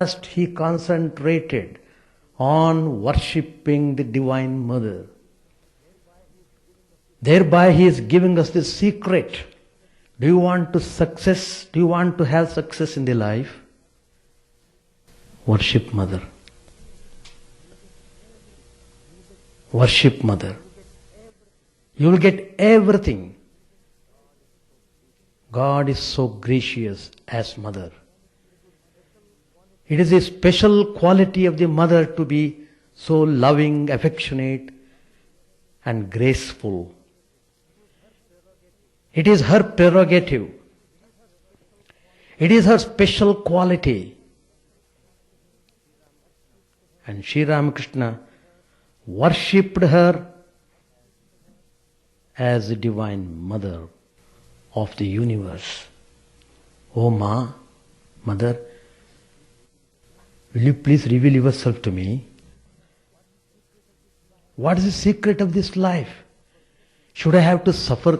First, he concentrated on worshipping the Divine Mother. Thereby, he is giving us the secret. Do you want to success? Do you want to have success in the life? Worship Mother. Worship Mother. You will get everything. God is so gracious as Mother. It is a special quality of the Mother to be so loving, affectionate, and graceful. It is her prerogative. It is her special quality. And Sri Ramakrishna worshipped her as the Divine Mother of the universe. O Ma, Mother, will you please reveal yourself to me? What is the secret of this life? Should I have to suffer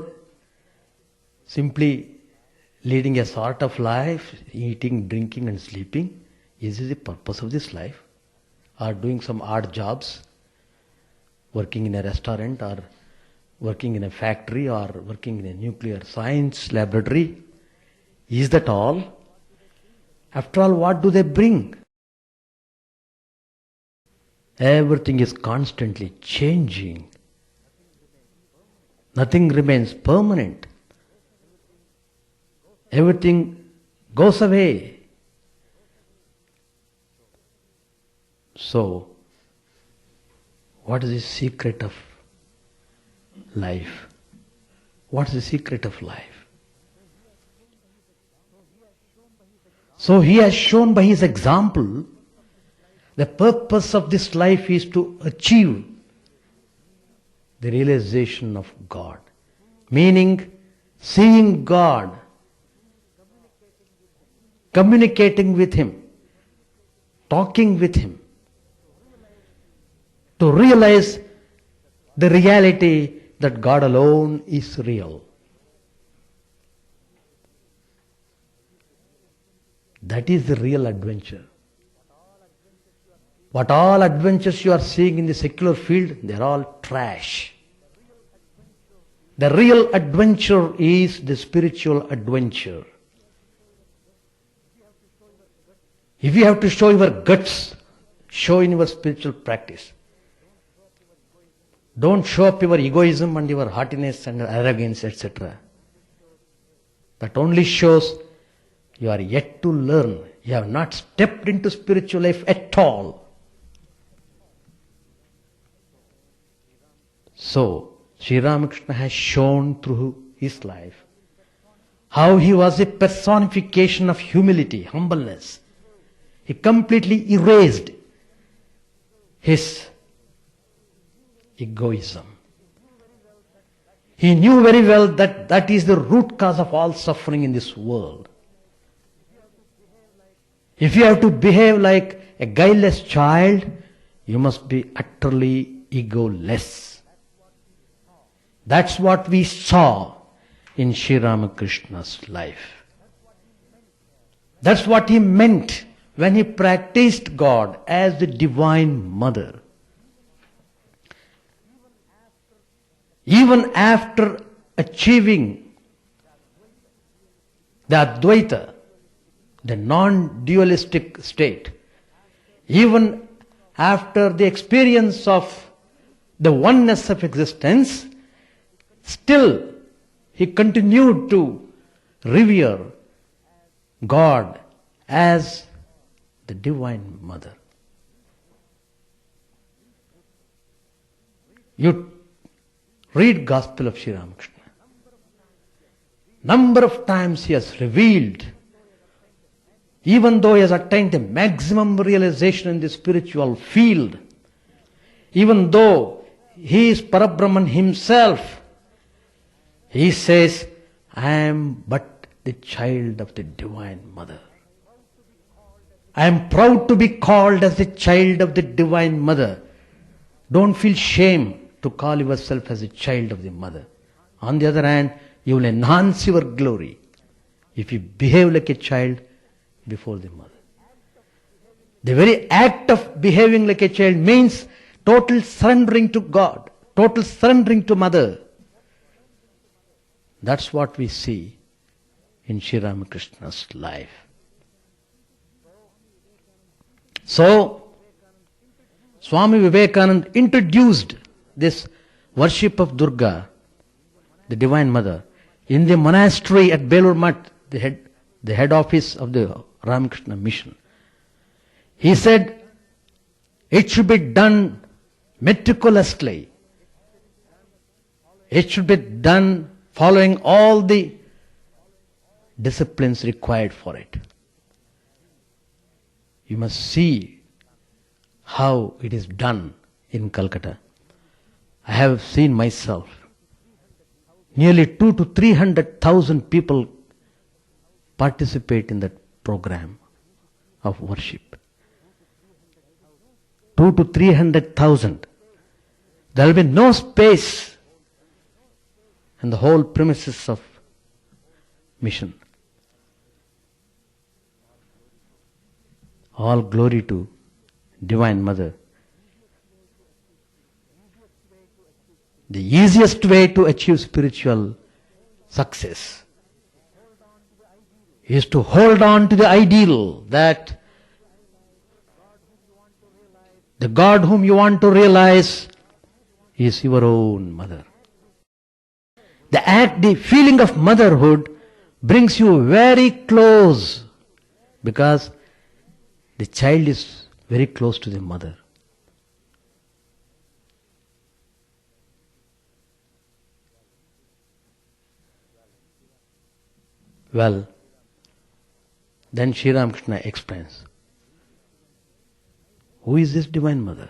simply leading a sort of life, eating, drinking and sleeping? Is this the purpose of this life? Or doing some odd jobs, working in a restaurant or working in a factory or working in a nuclear science laboratory? Is that all? After all, what do they bring? Everything is constantly changing. Nothing remains permanent. Everything goes away. So, what is the secret of life? What is the secret of life? So he has shown by his example the purpose of this life is to achieve the realization of God. Meaning, seeing God, communicating with Him, talking with Him, to realize the reality that God alone is real. That is the real adventure. What all adventures you are seeing in the secular field, they are all trash. The real adventure is the spiritual adventure. If you have to show your guts, show in your spiritual practice. Don't show up your egoism and your haughtiness and arrogance, etc. That only shows you are yet to learn. You have not stepped into spiritual life at all. So, Sri Ramakrishna has shown through his life how he was a personification of humility, humbleness. He completely erased his egoism. He knew very well that that is the root cause of all suffering in this world. If you have to behave like a guileless child, you must be utterly egoless. That's what we saw in Sri Ramakrishna's life. That's what he meant when he practiced God as the Divine Mother. Even after achieving the Advaita, the non-dualistic state, even after the experience of the oneness of existence, still he continued to revere God as the Divine Mother. You read Gospel of Sri Ramakrishna. Number of times he has revealed, even though he has attained the maximum realization in the spiritual field, even though he is Parabrahman himself, he says, I am but the child of the Divine Mother. I am proud to be called as the child of the Divine Mother. Don't feel shame to call yourself as a child of the Mother. On the other hand, you will enhance your glory if you behave like a child before the Mother. The very act of behaving like a child means total surrendering to God, total surrendering to Mother. That's what we see in Sri Ramakrishna's life. So, Swami Vivekananda introduced this worship of Durga, the Divine Mother, in the monastery at Belur Math, the head office of the Ramakrishna mission. He said, it should be done meticulously. It should be done following all the disciplines required for it. You must see how it is done in Calcutta. I have seen myself. Nearly 200,000 to 300,000 people participate in that program of worship. 200,000 to 300,000. There will be no space in the whole premises of mission. All glory to Divine Mother. The easiest way to achieve spiritual success is to hold on to the ideal that the God whom you want to realize is your own mother. The feeling of motherhood brings you very close because the child is very close to the mother. Well, then Sri Ramakrishna explains, who is this Divine Mother?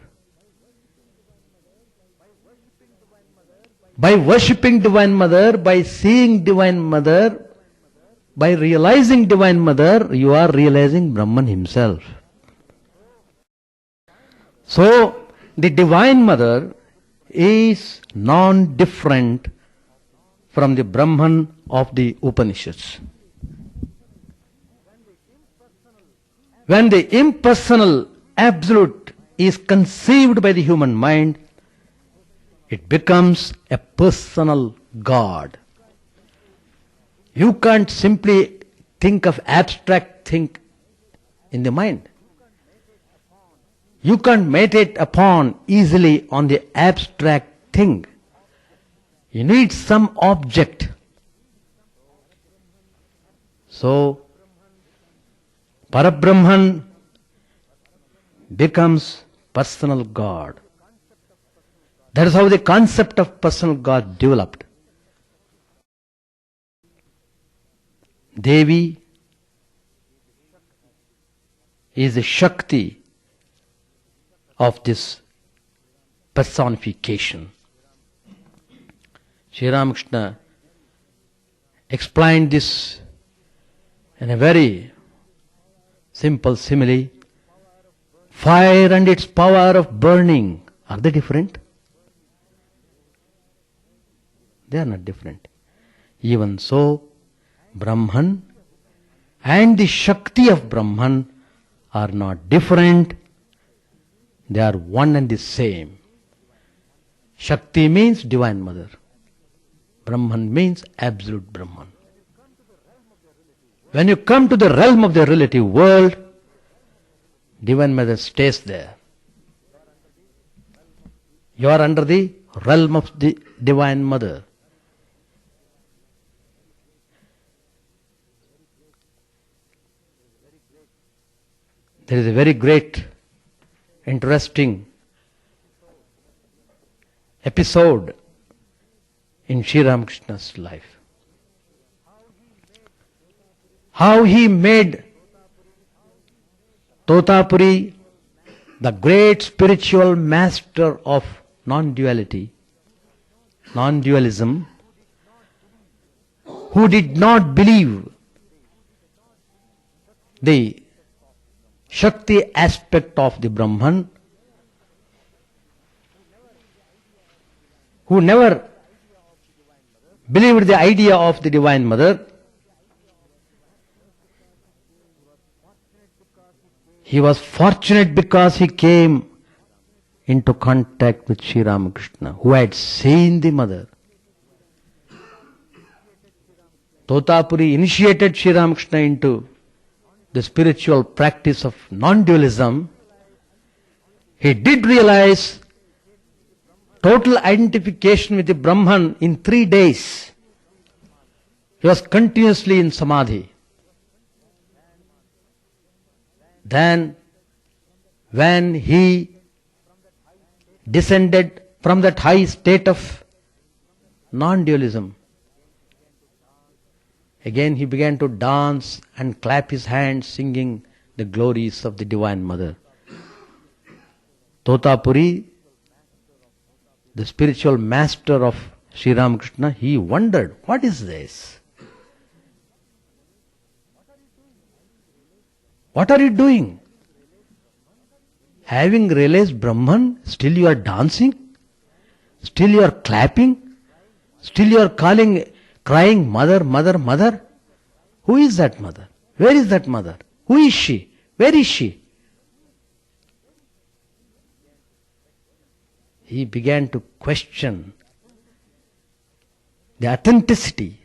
By worshipping Divine Mother, by seeing Divine Mother, by realizing Divine Mother, you are realizing Brahman himself. So, the Divine Mother is non-different from the Brahman of the Upanishads. When the impersonal Absolute is conceived by the human mind, it becomes a personal God. You can't simply think of abstract thing in the mind. You can't meditate upon easily on the abstract thing. You need some object. So, Parabrahman becomes personal God. That is how the concept of personal God developed. Devi is the Shakti of this personification. Sri Ramakrishna explained this in a very simple simile. Fire and its power of burning, are they different? They are not different. Even so, Brahman and the Shakti of Brahman are not different. They are one and the same. Shakti means Divine Mother. Brahman means absolute Brahman. When you come to the realm of the relative world, Divine Mother stays there. You are under the realm of the Divine Mother. There is a very great, interesting episode in Sri Ramakrishna's life. How he made Totapuri the great spiritual master of non-duality, non-dualism, who did not believe the Shakti aspect of the Brahman, who never believed the idea of the Divine Mother. He was fortunate because he came into contact with Sri Ramakrishna, who had seen the mother. Totapuri initiated Sri Ramakrishna into the spiritual practice of non-dualism. He did realize total identification with the Brahman in 3 days. He was continuously in samadhi. Then, when he descended from that high state of non-dualism, again he began to dance and clap his hands, singing the glories of the Divine Mother. Totapuri, the spiritual master of Sri Ramakrishna, he wondered, what is this? What are you doing? Having realized Brahman, still you are dancing? Still you are clapping? Still you are crying, mother, mother, mother? Who is that mother? Where is that mother? Who is she? Where is she? He began to question the authenticity,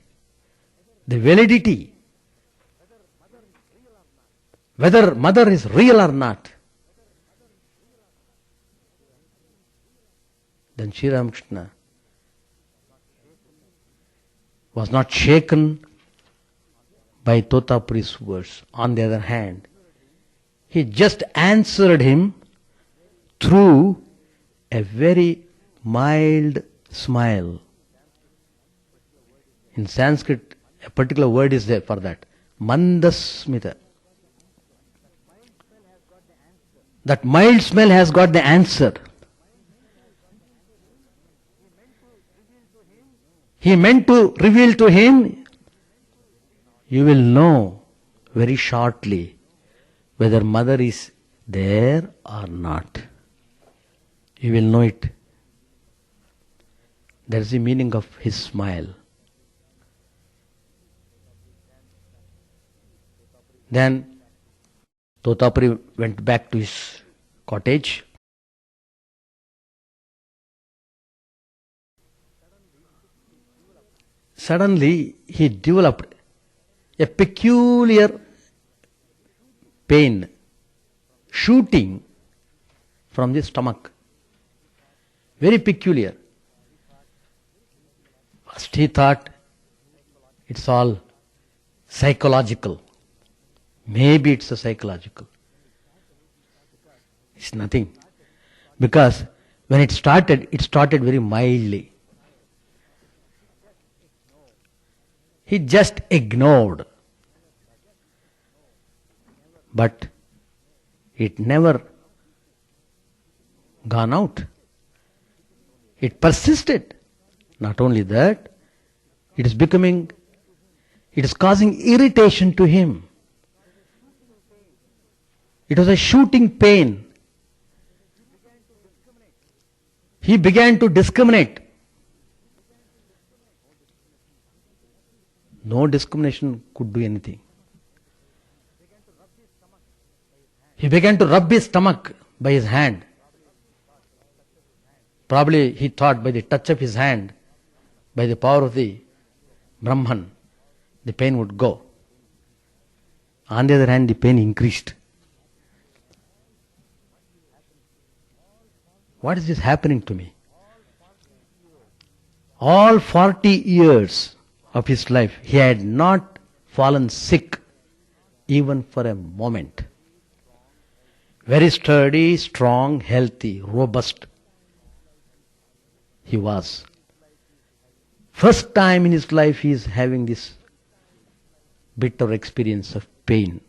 the validity, whether mother is real or not. Then Sri Ramakrishna was not shaken by Totapuri's words. On the other hand, he just answered him through a very mild smile. In Sanskrit, a particular word is there for that. Mandasmita. That mild smile has got the answer. He meant to reveal to him, you will know very shortly whether mother is there or not. You will know it. That is the meaning of his smile. Then Totapuri went back to his cottage. Suddenly he developed a peculiar pain shooting from the stomach. Very peculiar. First he thought it's all psychological. Maybe it's a psychological. It's nothing. Because when it started very mildly. He just ignored. But it never gone out. It persisted. Not only that, it is causing irritation to him. It was a shooting pain. He began to discriminate. No discrimination could do anything. He began to rub his stomach by his hand. Probably he thought by the touch of his hand, by the power of the Brahman, the pain would go. On the other hand, the pain increased. What is this happening to me? All 40 years of his life, he had not fallen sick even for a moment. Very sturdy, strong, healthy, robust he was. First time in his life he is having this bitter experience of pain.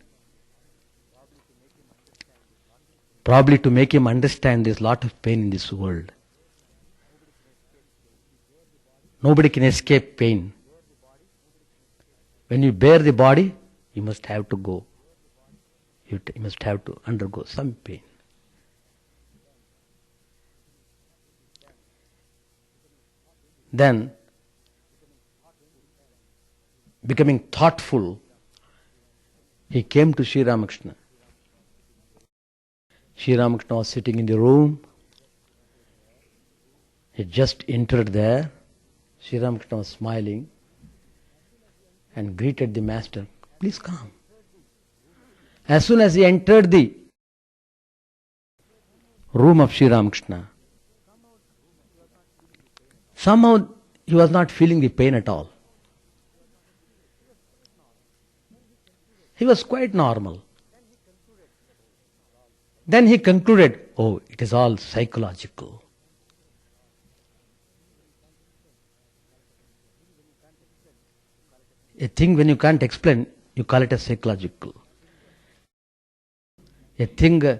Probably to make him understand there's a lot of pain in this world. Nobody can escape pain. When you bear the body, you must have to go. You must have to undergo some pain. Then, becoming thoughtful, he came to Sri Ramakrishna. Sri Ramakrishna was sitting in the room. He just entered there. Sri Ramakrishna was smiling and greeted the master. Please come. As soon as he entered the room of Sri Ramakrishna, somehow he was not feeling the pain at all. He was quite normal. Then he concluded, oh, it is all psychological. A thing when you can't explain, you call it as psychological. A thing, a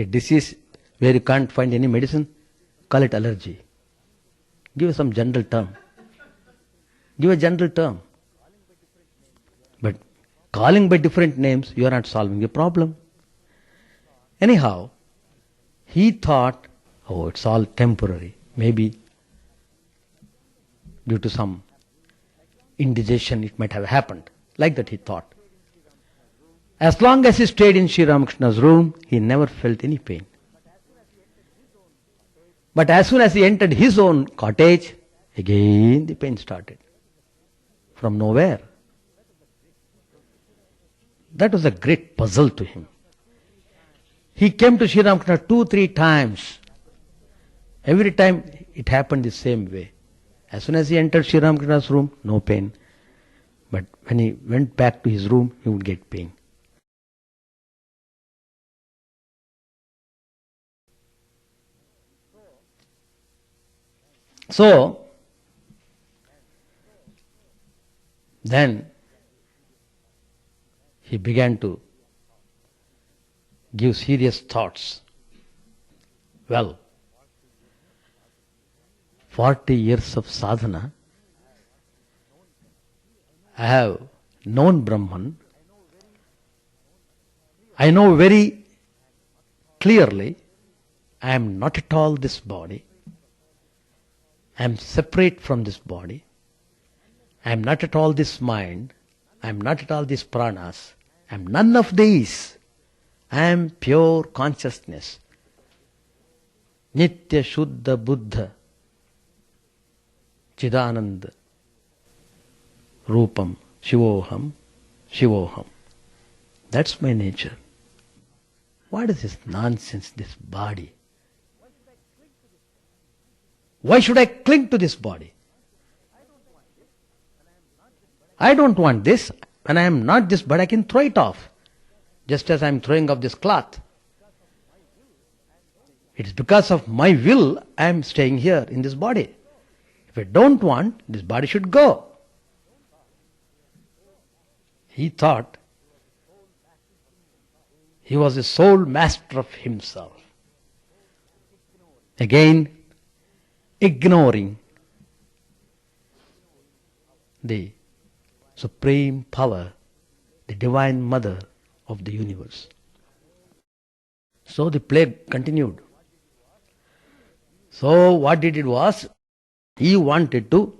disease where you can't find any medicine, call it allergy. Give some general term. Give a general term. But calling by different names, you are not solving the problem. Anyhow, he thought, oh, it's all temporary. Maybe due to some indigestion it might have happened. Like that he thought. As long as he stayed in Sri Ramakrishna's room, he never felt any pain. But as soon as he entered his own cottage, again the pain started. From nowhere. That was a great puzzle to him. He came to Sri Ramakrishna 2-3 times. Every time it happened the same way. As soon as he entered Sri Ramakrishna's room, no pain. But when he went back to his room, he would get pain. So, then he began to give serious thoughts. Well, 40 years of sadhana, I have known Brahman. I know very clearly I am not at all this body. I am separate from this body. I am not at all this mind. I am not at all these pranas. I am none of these. I am pure consciousness. Nitya Shuddha Buddha Chidananda Rupam Shivoham Shivoham. That's my nature. What is this nonsense, this body? Why should I cling to this body? I don't want this, and I am not this, but I can throw it off. Just as I am throwing off this cloth. It is because of my will I am staying here in this body. If I don't want, this body should go. He thought he was the sole master of himself. Again, ignoring the supreme power, the divine mother of the universe. So the plague continued. So what he did was, he wanted to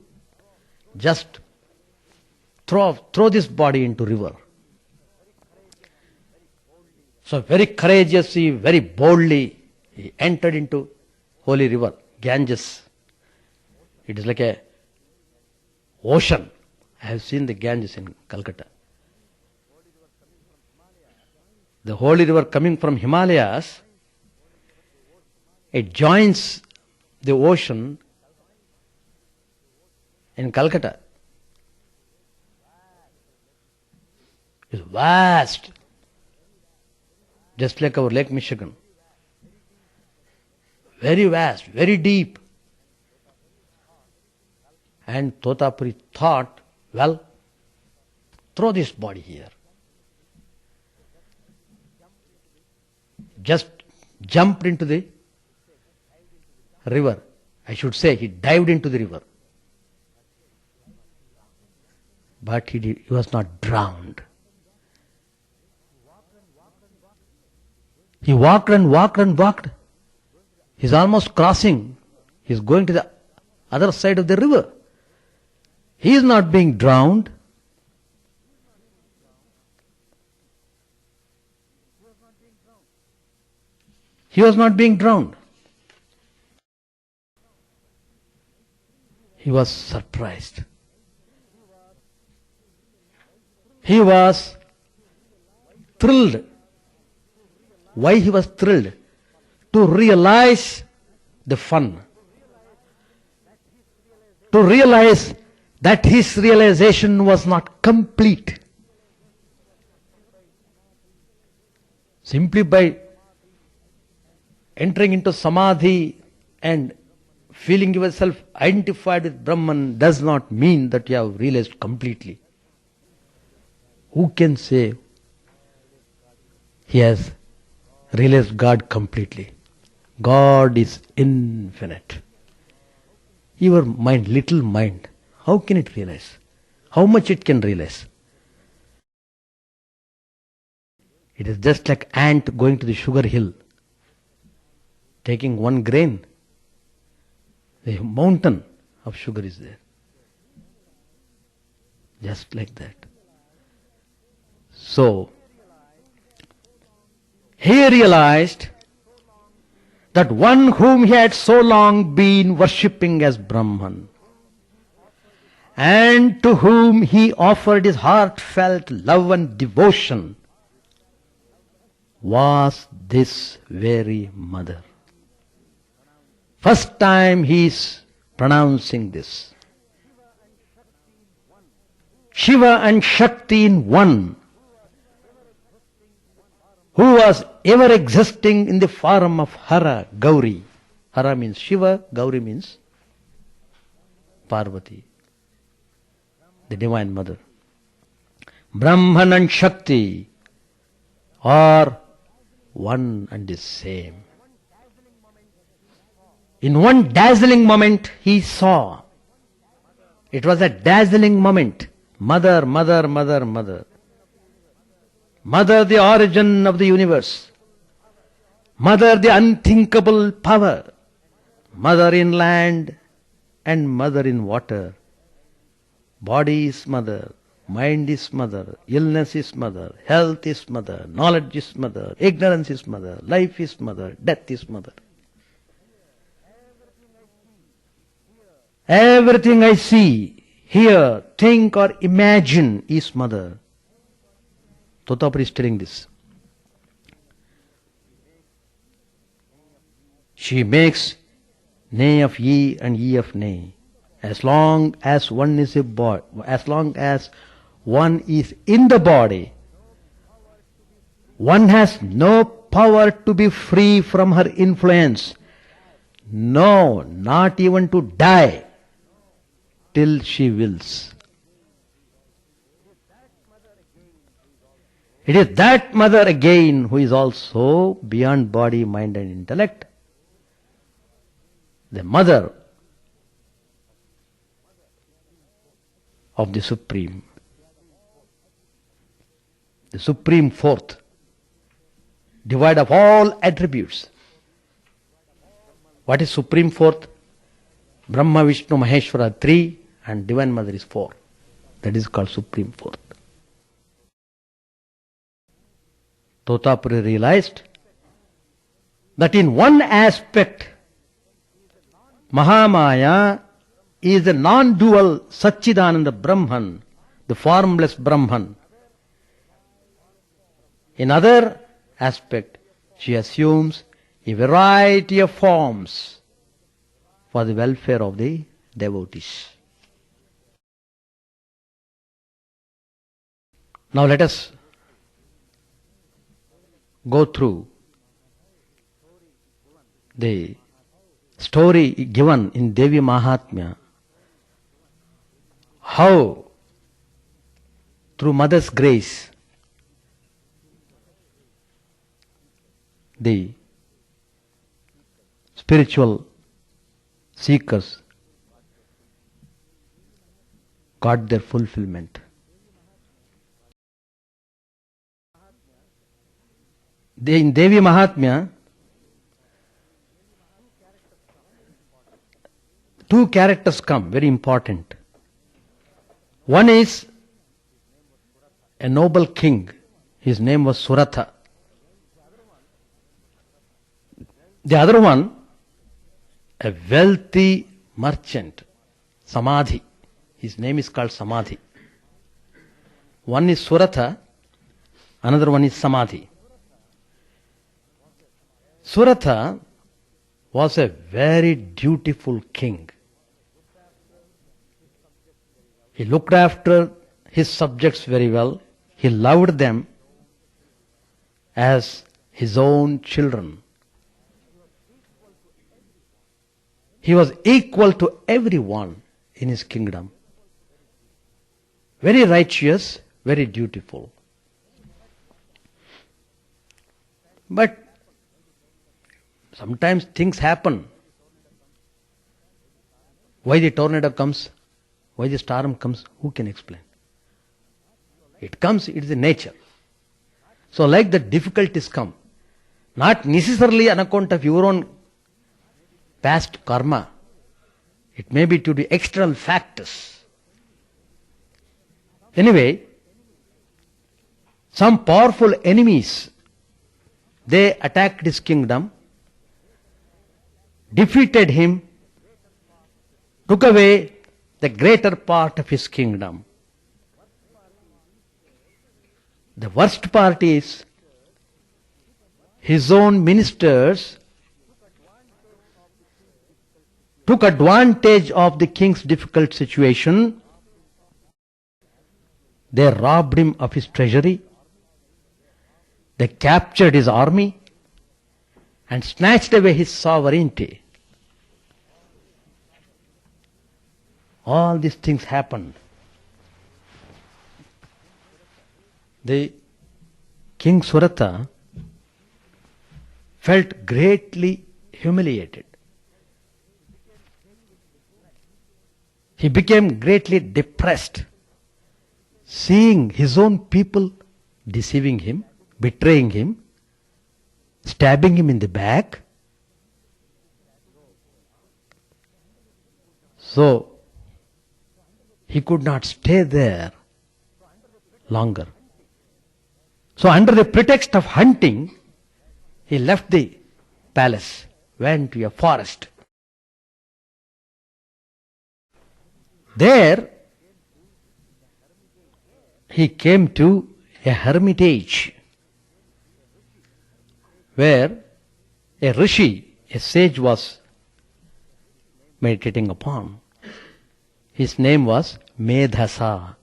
just throw this body into river. So very courageously, very boldly, he entered into holy river, Ganges. It is like a ocean. I have seen the Ganges in Calcutta. The holy river coming from Himalayas, it joins the ocean in Calcutta. It's vast, just like our Lake Michigan. Very vast, very deep. And Totapuri thought, well, throw this body here. Just jumped into the river. I should say he dived into the river. But he was not drowned. He walked and walked and walked. He's almost crossing. He's going to the other side of the river. He is not being drowned. He was not being drowned. He was surprised. He was thrilled. Why he was thrilled? To realize the fun. To realize that his realization was not complete. Simply by entering into samadhi and feeling yourself identified with Brahman does not mean that you have realized completely. Who can say he has realized God completely? God is infinite. Your mind, little mind, how can it realize? How much it can realize? It is just like ant going to the sugar hill, taking one grain. The mountain of sugar is there. Just like that. So, he realized that one whom he had so long been worshipping as Brahman, and to whom he offered his heartfelt love and devotion, was this very mother. First time he is pronouncing this. Shiva and Shakti in one, who was ever existing in the form of Hara, Gauri. Hara means Shiva, Gauri means Parvati, the Divine Mother. Brahman and Shakti are one and the same. In one dazzling moment he saw. It was a dazzling moment. Mother, mother, mother, mother. Mother, the origin of the universe. Mother, the unthinkable power. Mother in land and mother in water. Body is mother. Mind is mother. Illness is mother. Health is mother. Knowledge is mother. Ignorance is mother. Life is mother. Death is mother. Everything I see, hear, think or imagine is mother. Totapuri is telling this. She makes nay of ye and ye of nay. As long as one is a body, as long as one is in the body, one has no power to be free from her influence. No, not even to die till she wills. It is that mother again who is also beyond body, mind and intellect. The mother of the Supreme. The Supreme Fourth. Divide of all attributes. What is Supreme Fourth? Brahma, Vishnu, Maheshwara 3 and Divine Mother is 4. That is called Supreme Fourth. Totapuri realized that in one aspect Mahamaya is a non-dual Satchidananda Brahman, the formless Brahman. In other aspect, she assumes a variety of forms for the welfare of the devotees. Now let us go through the story given in Devi Mahatmya, how through Mother's grace the spiritual seekers got their fulfillment. In Devi Mahatmya, two characters come, very important. One is a noble king. His name was Suratha. The other one, a wealthy merchant, Samadhi. His name is called Samadhi. One is Suratha, another one is Samadhi. Suratha was a very dutiful king. He looked after his subjects very well. He loved them as his own children. He was equal to everyone in his kingdom. Very righteous, very dutiful. But sometimes things happen. Why the tornado comes, why the storm comes, who can explain? It comes, it is the nature. So like the difficulties come, not necessarily on account of your own past karma. It may be due to external factors. Anyway, some powerful enemies, they attacked his kingdom, defeated him, took away the greater part of his kingdom. The worst part is his own ministers took advantage of the king's difficult situation. They robbed him of his treasury. They captured his army and snatched away his sovereignty. All these things happened. The King Suratha felt greatly humiliated. He became greatly depressed, seeing his own people deceiving him, betraying him, stabbing him in the back. So he could not stay there longer. So under the pretext of hunting, he left the palace, went to a forest. There he came to a hermitage where a rishi, a sage, was meditating upon. His name was Medhasa.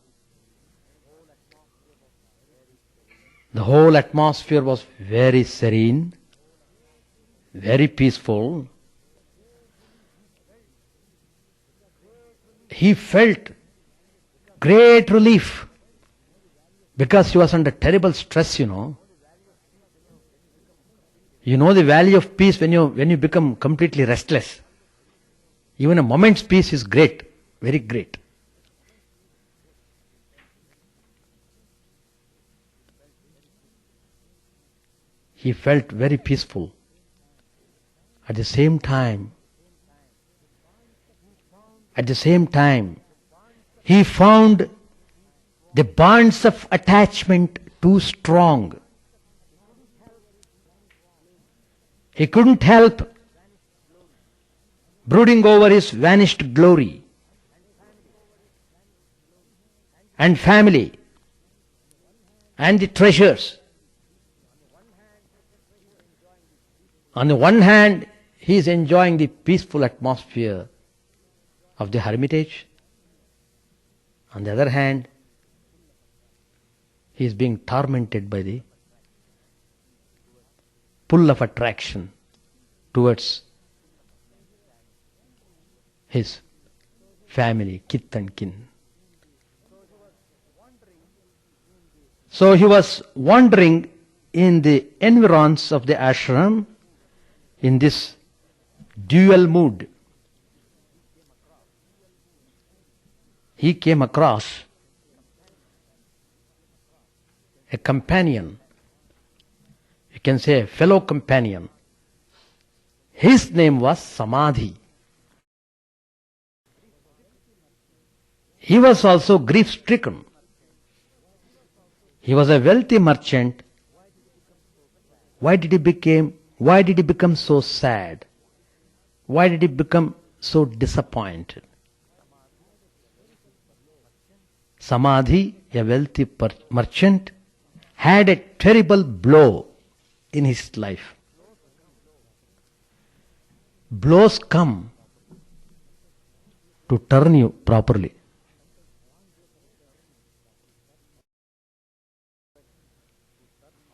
The whole atmosphere was very serene, very peaceful. He felt great relief because he was under terrible stress, you know. You know the value of peace when you become completely restless. Even a moment's peace is great, very great. He felt very peaceful. At the same time, he found the bonds of attachment too strong. He couldn't help brooding over his vanished glory and family and the treasures. On the one hand, he is enjoying the peaceful atmosphere of the hermitage. On the other hand, he is being tormented by the pull of attraction towards his family, kith and kin. So he was wandering in the environs of the ashram in this dual mood. He came across a companion, you can say a fellow companion. His name was Samadhi. He was also grief-stricken. He was a wealthy merchant. Why did he become Why did he become so sad? Why did he become so disappointed? Samadhi, a wealthy merchant, had a terrible blow in his life. Blows come to turn you properly.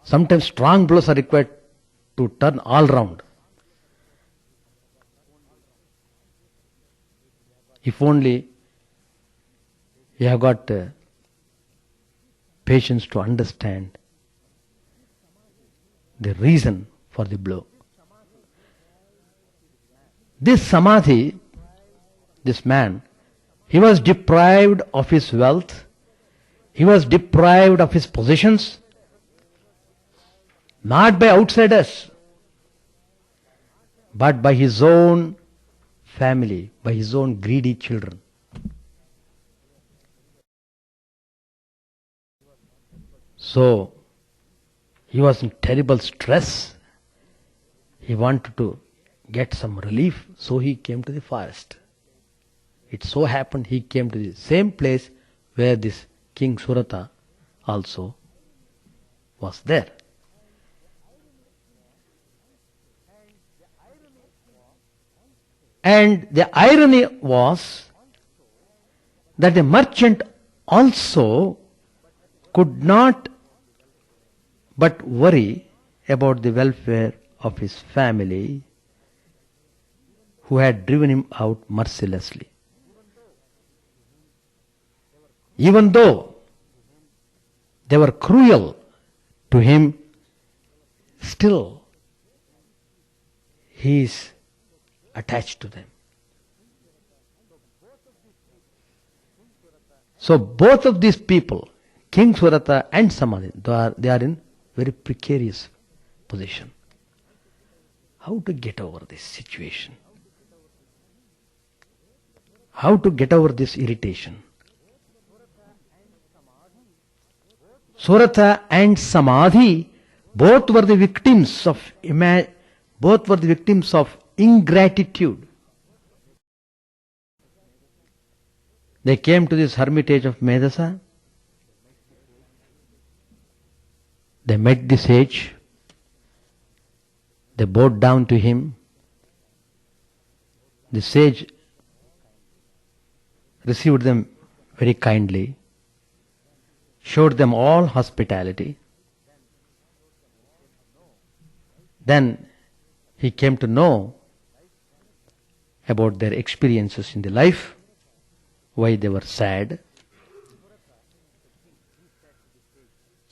Sometimes strong blows are required to turn all round. If only you have got patience to understand the reason for the blow. This Samadhi, this man, he was deprived of his wealth, he was deprived of his possessions, not by outsiders, but by his own family, by his own greedy children. So, he was in terrible stress. He wanted to get some relief, so he came to the forest. It so happened he came to the same place where this King Suratha also was there. And the irony was that the merchant also could not but worry about the welfare of his family, who had driven him out mercilessly. Even though they were cruel to him, still he is attached to them. So both of these people, King Suratha and Samadhi, they are in very precarious position. How to get over this situation? How to get over this irritation? Suratha and Samadhi both were the victims of ingratitude. They came to this hermitage of Medasa. They met the sage. They bowed down to him. The sage received them very kindly, showed them all hospitality. Then he came to know about their experiences in the life, why they were sad.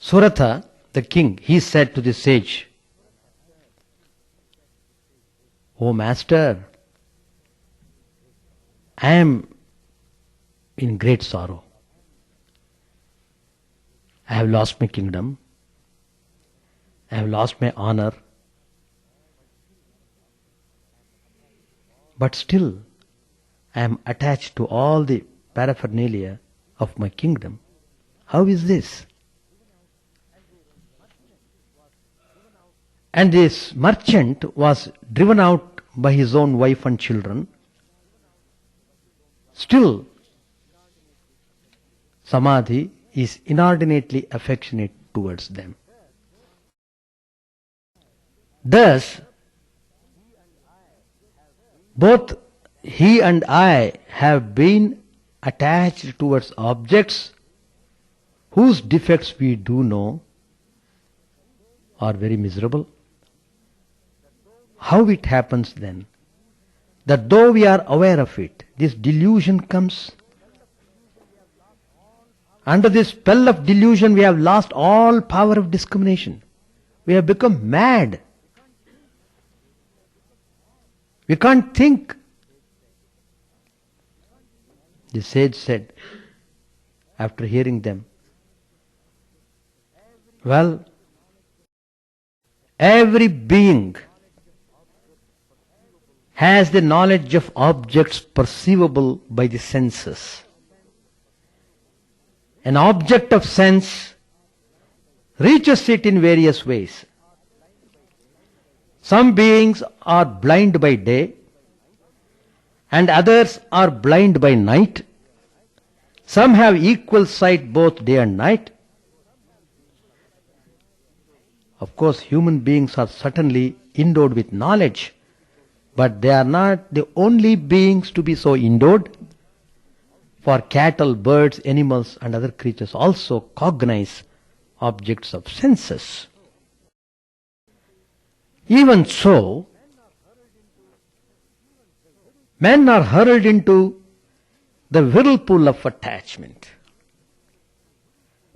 Suratha, the king, he said to the sage, "O master, I am in great sorrow. I have lost my kingdom. I have lost my honor. But still, I am attached to all the paraphernalia of my kingdom. How is this?" And this merchant was driven out by his own wife and children. Still, Samadhi is inordinately affectionate towards them. Thus, both he and I have been attached towards objects whose defects we do know are very miserable. How it happens then that though we are aware of it, this delusion comes. Under this spell of delusion, we have lost all power of discrimination. We have become mad. We can't think. The sage said, after hearing them, "Well, every being has the knowledge of objects perceivable by the senses. An object of sense reaches it in various ways. Some beings are blind by day and others are blind by night. Some have equal sight both day and night. Of course, human beings are certainly endowed with knowledge, but they are not the only beings to be so endowed. For cattle, birds, animals and other creatures also cognize objects of senses. Even so, men are hurled into the whirlpool of attachment,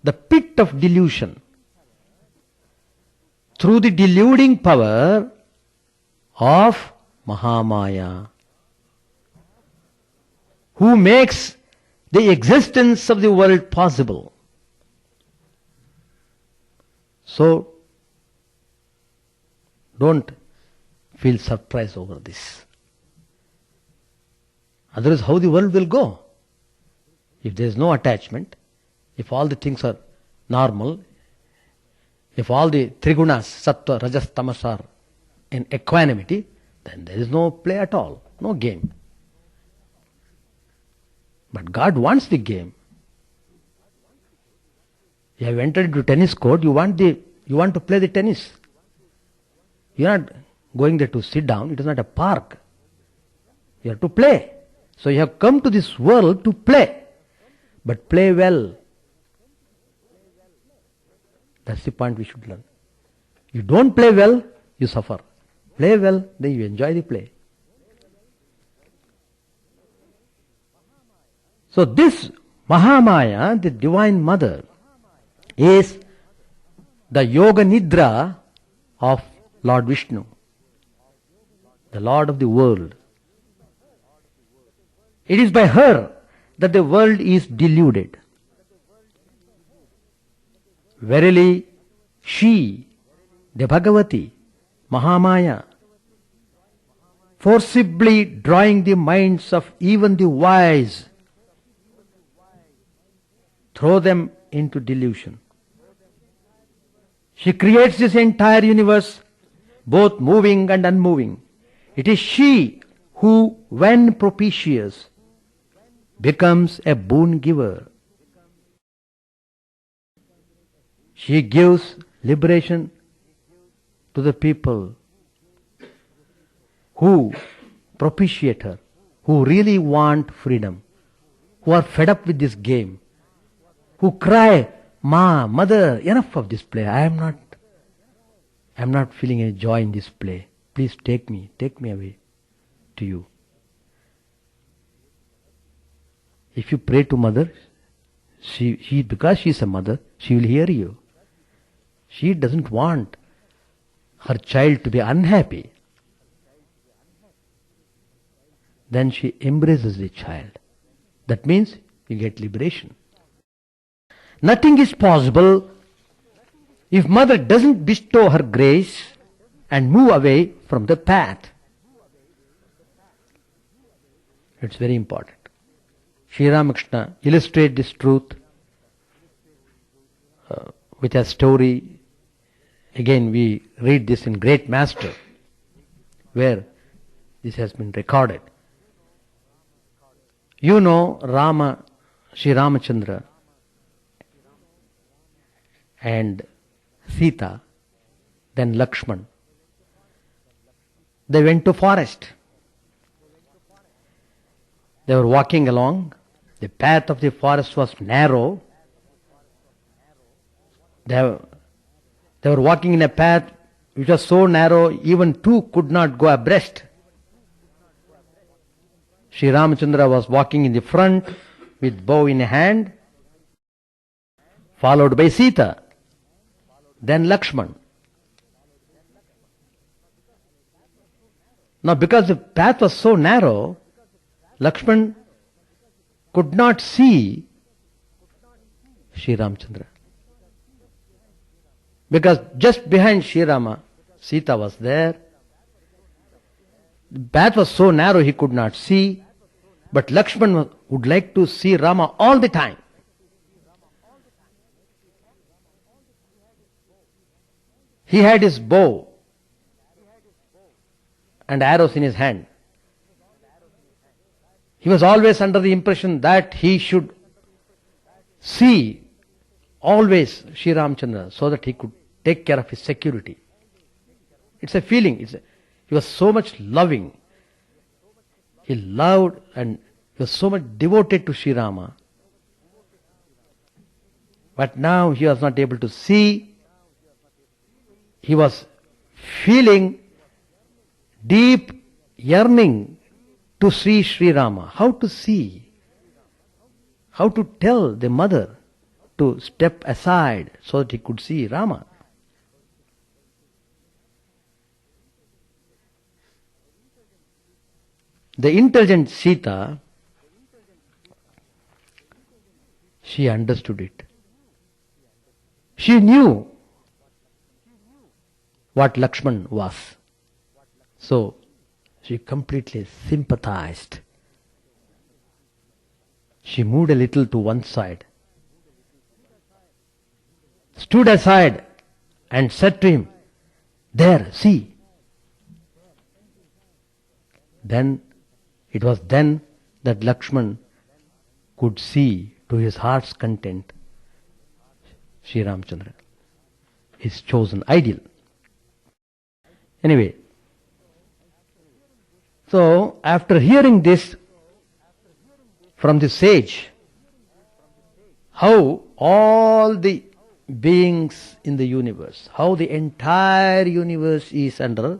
the pit of delusion, through the deluding power of Mahamaya, who makes the existence of the world possible. So, don't feel surprised over this. Otherwise, how the world will go? If there is no attachment, if all the things are normal, if all the trigunas, sattva, rajas, tamas are in equanimity, then there is no play at all, no game. But God wants the game. You have entered into tennis court, you want to play the tennis. You are not going there to sit down, it is not a park. You have to play. So you have come to this world to play. But play well. That's the point we should learn. You don't play well, you suffer. Play well, then you enjoy the play. So this Mahamaya, the Divine Mother, is the Yoga Nidra of Lord Vishnu, the Lord of the world. It is by her that the world is deluded. Verily, she, the Bhagavati, Mahamaya, forcibly drawing the minds of even the wise, throw them into delusion. She creates this entire universe, both moving and unmoving. It is she who, when propitious, becomes a boon giver. She gives liberation to the people who propitiate her, who really want freedom, who are fed up with this game, who cry, Ma, Mother, enough of this play. I am not feeling any joy in this play. Please take me away to you. If you pray to Mother, she because she is a mother, she will hear you. She doesn't want her child to be unhappy. Then she embraces the child. That means you get liberation. Nothing is possible if Mother doesn't bestow her grace and move away from the path. It's very important. Sri Ramakrishna illustrates this truth with a story. Again, we read this in Great Master, where this has been recorded. You know Rama, Sri Ramachandra and Sita, then Lakshman. They went to forest. They were walking along. The path of the forest was narrow. They were walking in a path which was so narrow, even two could not go abreast. Sri Ramachandra was walking in the front with bow in hand, followed by Sita, then Lakshman. Now because the path was so narrow, Lakshman could not see Sri Ramachandra. Because just behind Sri Rama, Sita was there. The path was so narrow he could not see. But Lakshman would like to see Rama all the time. He had his bow and arrows in his hand. He was always under the impression that he should see always Sri Ramchandra so that he could take care of his security. It's a feeling. He was so much loving. He loved and he was so much devoted to Sri Rama. But now he was not able to see. He was feeling deep yearning to see Sri Rama. How to see? How to tell the mother to step aside so that he could see Rama? The intelligent Sita, she understood it. She knew what Lakshman was. So, she completely sympathized. She moved a little to one side, stood aside and said to him, "There, see." Then, it was then that Lakshman could see to his heart's content Sri Ramchandra, his chosen ideal. Anyway, so after hearing this from the sage, how all the beings in the universe, how the entire universe is under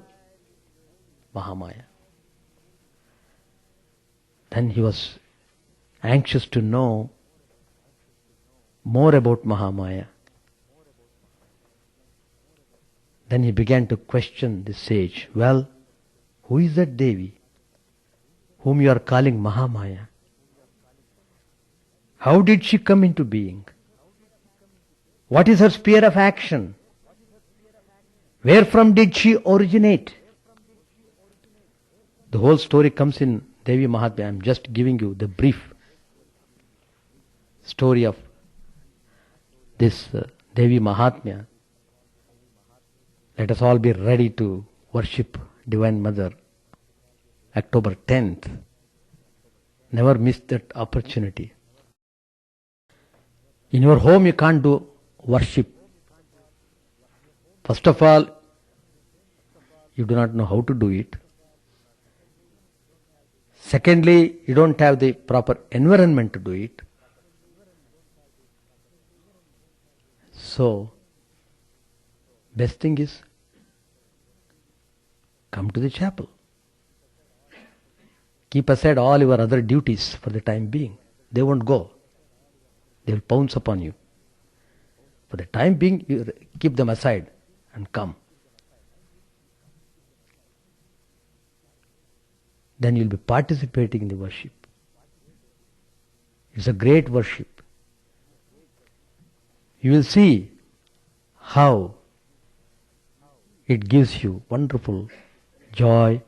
Mahamaya, then he was anxious to know more about Mahamaya. Then he began to question the sage. Well, who is that Devi whom you are calling Mahamaya? How did she come into being? What is her sphere of action? Where from did she originate? The whole story comes in Devi Mahatmya. I am just giving you the brief story of this Devi Mahatmya. Let us all be ready to worship Divine Mother October 10th. Never miss that opportunity. In your home you can't do worship. First of all, you do not know how to do it. Secondly, you don't have the proper environment to do it. So, best thing is, come to the chapel. Keep aside all your other duties for the time being. They won't go. They will pounce upon you. For the time being, you keep them aside and come. Then you will be participating in the worship. It's a great worship. You will see how it gives you wonderful joy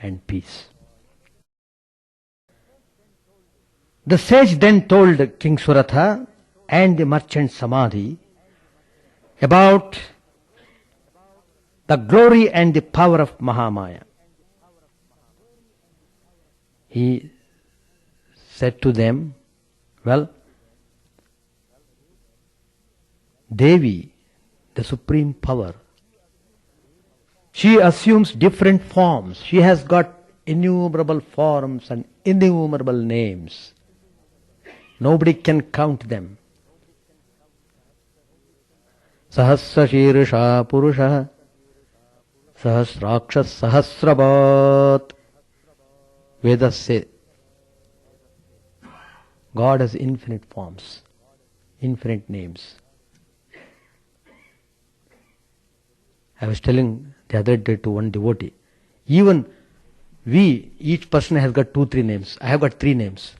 and peace. The sage then told King Suratha and the merchant Samadhi about the glory and the power of Mahamaya. He said to them, well, Devi, the supreme power, she assumes different forms. She has got innumerable forms and innumerable names. Nobody can count them. Sahasra Shirsha Purusha, Sahasrakshas Sahasrabat. Vedas say God has infinite forms, infinite names. I was telling the other day to one devotee, even we, each person has got 2-3 names. I have got 3 names.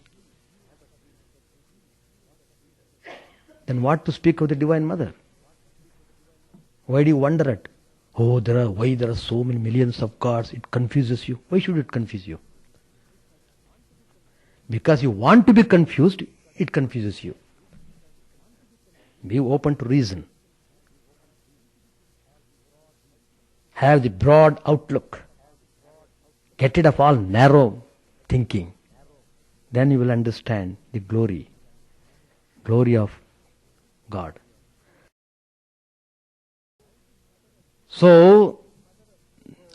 Then what to speak of the Divine Mother? Why do you wonder at, why there are so many millions of gods? It confuses you. Why should it confuse you? Because you want to be confused, it confuses you. Be open to reason. Have the broad outlook. Get rid of all narrow thinking. Then you will understand the glory of God. So,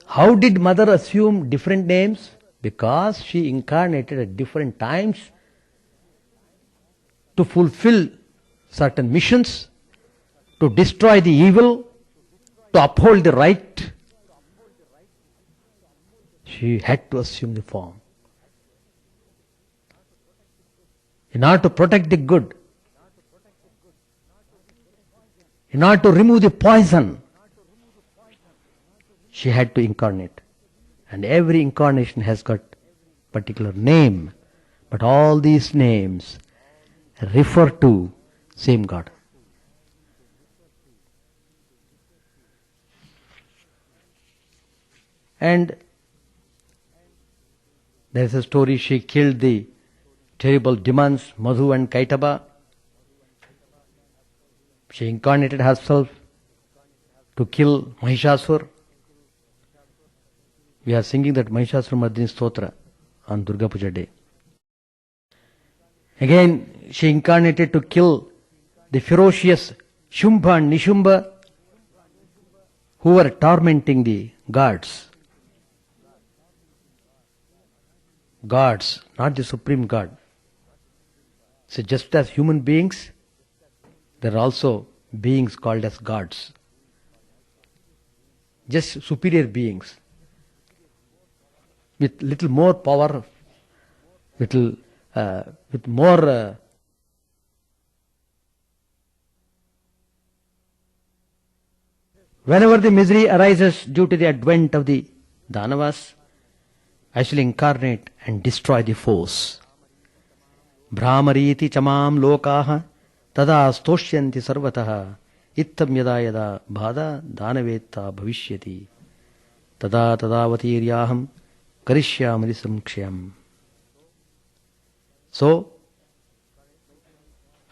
how did Mother assume different names? Because she incarnated at different times to fulfill certain missions, to destroy the evil, to uphold the right. She had to assume the form. In order to protect the good, in order to remove the poison, she had to incarnate. And every incarnation has got particular name. But all these names refer to same God. And there is a story, she killed the terrible demons, Madhu and Kaitaba. She incarnated herself to kill Mahishasur. We are singing that Mahishasur Mardini Stotra on Durga Puja day. Again, she incarnated to kill the ferocious Shumbha and Nishumbha who were tormenting the gods. Gods, not the supreme God. So just as human beings, there are also beings called as gods. Just superior beings with little more power, with more whenever the misery arises due to the advent of the Danavas, I shall incarnate and destroy the foes. Brahmariti chamam lokaha tada stoshyanti sarvataha ittam yada yada bhada danavetta bhavishyati tada tadavatiryaham karishyamari samkshayam. So,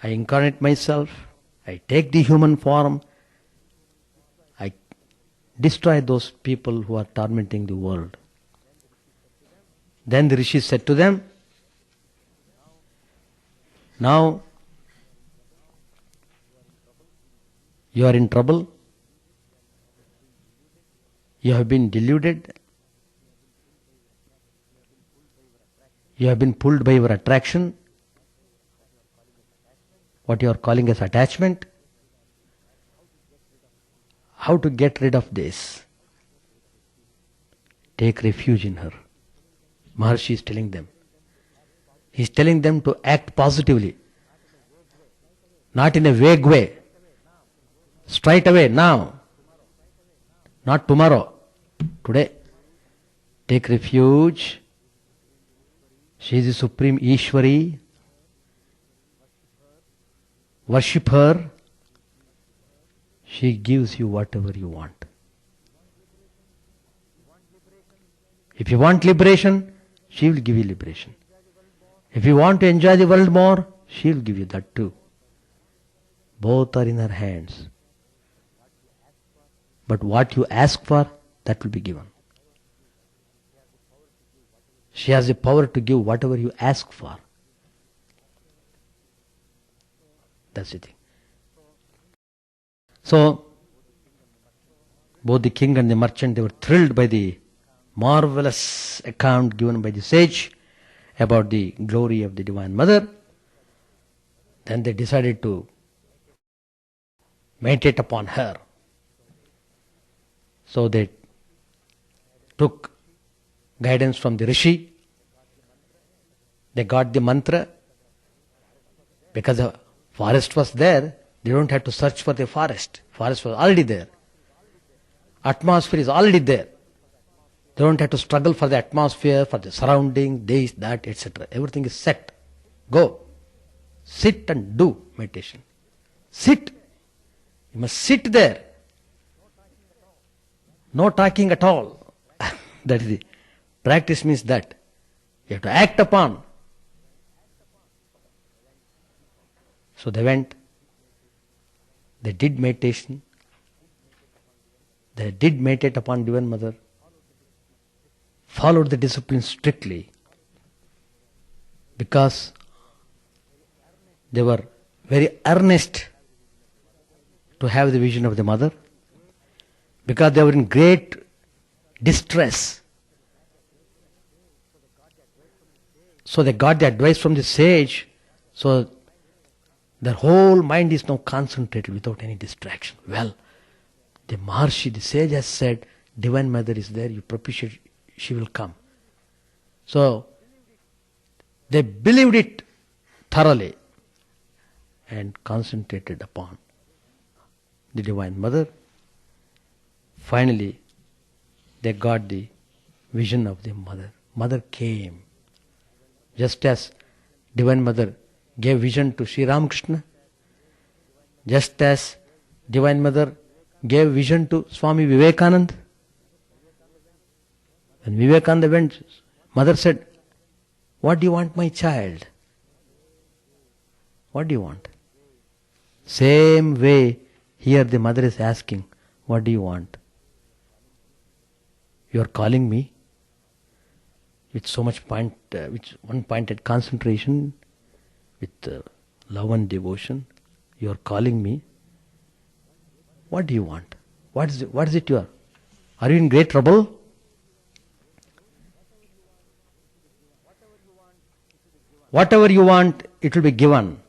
I incarnate myself, I take the human form, I destroy those people who are tormenting the world. Then the rishis said to them, now you are in trouble, you have been deluded, you have been pulled by your attraction, what you are calling as attachment. How to get rid of this? Take refuge in her. Maharshi is telling them. He is telling them to act positively, not in a vague way. Straight away, now, not tomorrow, today. Take refuge. She is the Supreme Ishwari. Worship her. She gives you whatever you want. If you want liberation, she will give you liberation. If you want to enjoy the world more, she will give you that too. Both are in her hands. But what you ask for, that will be given. She has the power to give whatever you ask for. That's the thing. So, both the king and the merchant, they were thrilled by the marvelous account given by the sage about the glory of the Divine Mother. Then they decided to meditate upon her. So they took guidance from the Rishi. They got the mantra. Because the forest was there, they don't have to search for the forest. Forest was already there. Atmosphere is already there. They don't have to struggle for the atmosphere, for the surrounding, this, that, etc. Everything is set. Go. Sit and do meditation. Sit. You must sit there. No talking at all. That is the practice means that. You have to act upon. So they went. They did meditation. They did meditate upon Divine Mother. followed the discipline strictly because they were very earnest to have the vision of the mother, because they were in great distress. So they got the advice from the sage, so their whole mind is now concentrated without any distraction. Well, the Maharshi, the sage has said, Divine Mother is there, you propitiate, she will come. So they believed it thoroughly and concentrated upon the Divine Mother. Finally, they got the vision of the Mother. Mother came. Just as Divine Mother gave vision to Sri Ramakrishna, just as Divine Mother gave vision to Swami Vivekananda. When Vivekananda went, Mother said, what do you want, my child? What do you want? Same way, here the Mother is asking, what do you want? You are calling me with so much with one-pointed concentration, with love and devotion. You are calling me. What do you want? What is it you are? Are you in great trouble? Whatever you want, it will be given.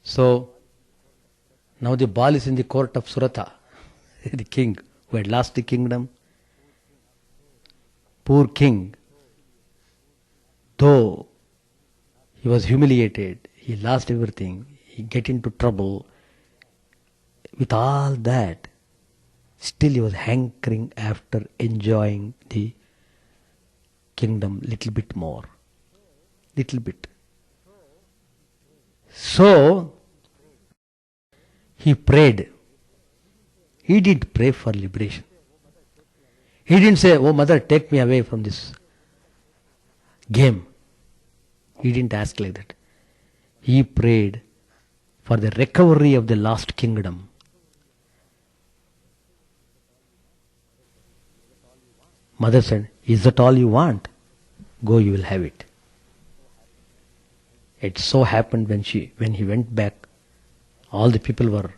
So, now the ball is in the court of Suratha, the king who had lost the kingdom. Poor king, though he was humiliated, he lost everything, he get into trouble. With all that, still he was hankering after enjoying the kingdom little bit more. Little bit. So, he prayed. He didn't pray for liberation. He didn't say, oh mother, take me away from this game. He didn't ask like that. He prayed for the recovery of the lost kingdom. Mother said, is that all you want? Go, you will have it. It so happened when he went back, all the people were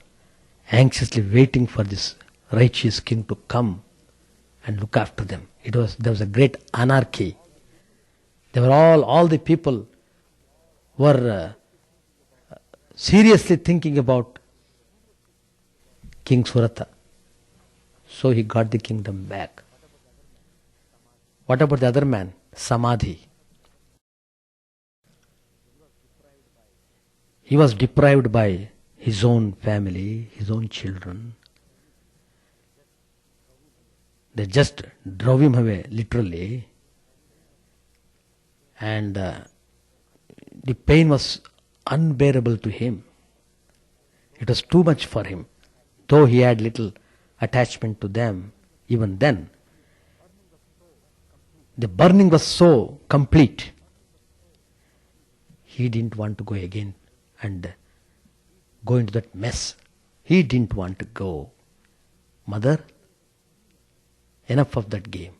anxiously waiting for this righteous king to come and look after them. There was a great anarchy. They were all the people were seriously thinking about King Suratha. So he got the kingdom back. What about the other man, Samadhi? He was deprived by his own family, his own children. They just drove him away, literally. And the pain was unbearable to him. It was too much for him. Though he had little attachment to them, even then, the burning was so complete. He didn't want to go again and go into that mess. He didn't want to go. Mother, enough of that game.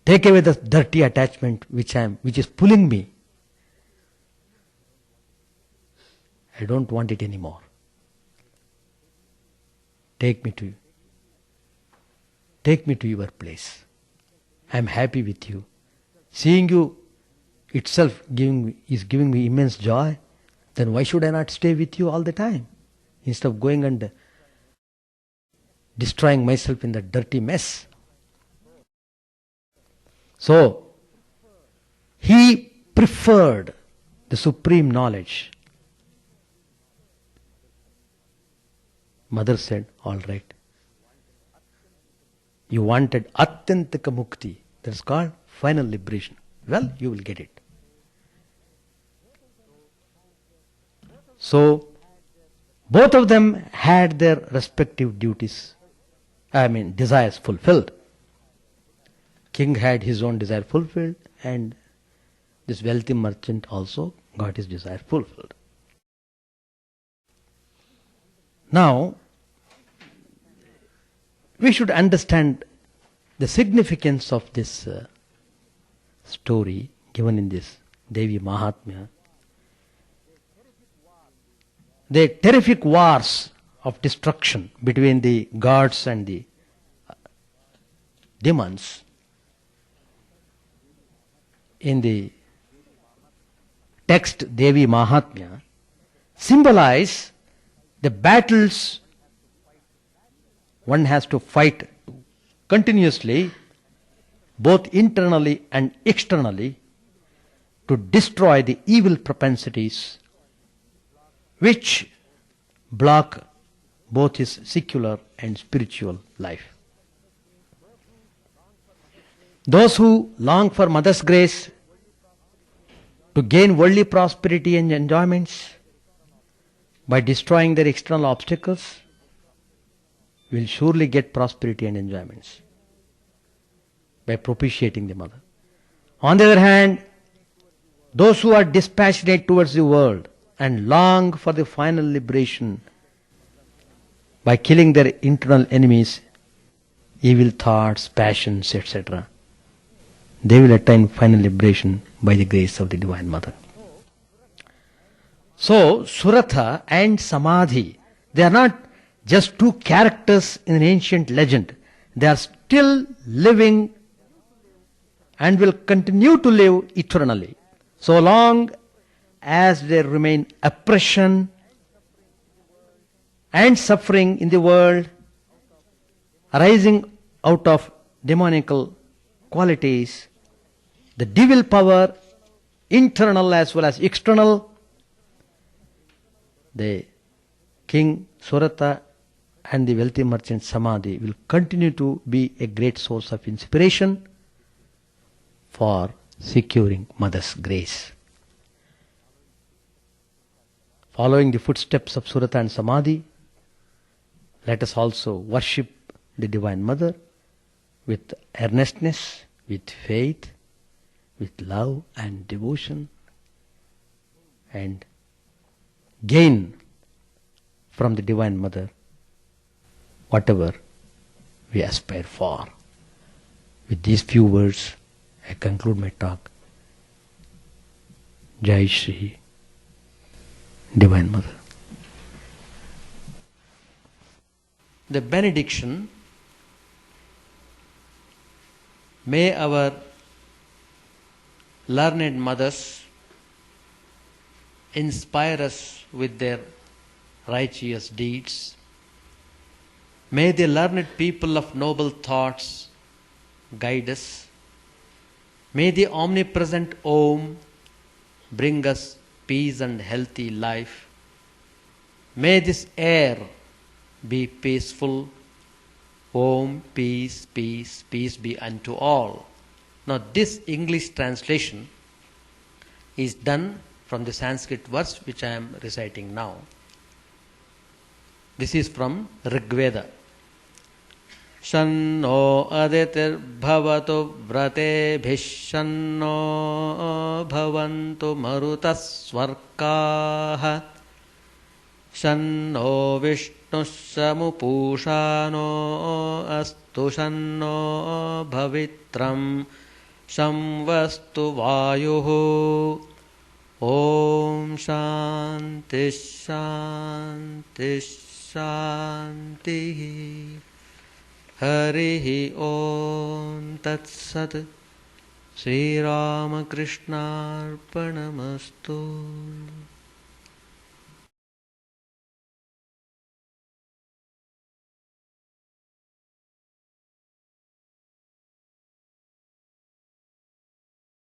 Take away the dirty attachment which is pulling me. I don't want it anymore. Take me to your place. I am happy with you. Seeing you itself is giving me immense joy. Then why should I not stay with you all the time? Instead of going and destroying myself in that dirty mess. So, he preferred the supreme knowledge. Mother said, all right. You wanted Atyantaka Mukti. That's called final liberation. Well, you will get it. So, both of them had their respective desires fulfilled. King had his own desire fulfilled, and this wealthy merchant also got his desire fulfilled. Now, we should understand the significance of this story given in this Devi Mahatmya. The terrific wars of destruction between the gods and the demons in the text Devi Mahatmya symbolize the battles one has to fight continuously, both internally and externally, to destroy the evil propensities which block both his secular and spiritual life. Those who long for Mother's grace to gain worldly prosperity and enjoyments by destroying their external obstacles will surely get prosperity and enjoyments by propitiating the Mother. On the other hand, those who are dispassionate towards the world and long for the final liberation by killing their internal enemies, evil thoughts, passions, etc., they will attain final liberation by the grace of the Divine Mother. So, Suratha and Samadhi, they are not just two characters in an ancient legend. They are still living and will continue to live eternally, so long as there remain oppression and suffering in the world arising out of demonical qualities, the devil power, internal as well as external. The king Suratha and the wealthy merchant Samadhi will continue to be a great source of inspiration for securing Mother's grace. Following the footsteps of Suratha and Samadhi, let us also worship the Divine Mother with earnestness, with faith, with love and devotion, and gain from the Divine Mother whatever we aspire for. With these few words, I conclude my talk. Jai Shri, Divine Mother. The benediction: may our learned mothers inspire us with their righteous deeds. May the learned people of noble thoughts guide us. May the omnipresent Om bring us peace and healthy life. May this air be peaceful. Om, peace, peace, peace be unto all. Now this English translation is done from the Sanskrit verse which I am reciting now. This is from Rig Veda. Shanno aditir bhavatu vrate bhishanno bhavantu marutas swarkaha shanno vishnu samupushano astu shanno bhavitram samvastu vayuhu. Om Shanti Shanti Shanti. Harihi Om Tat Sat. Sri Ramakrishna Arpanamastu.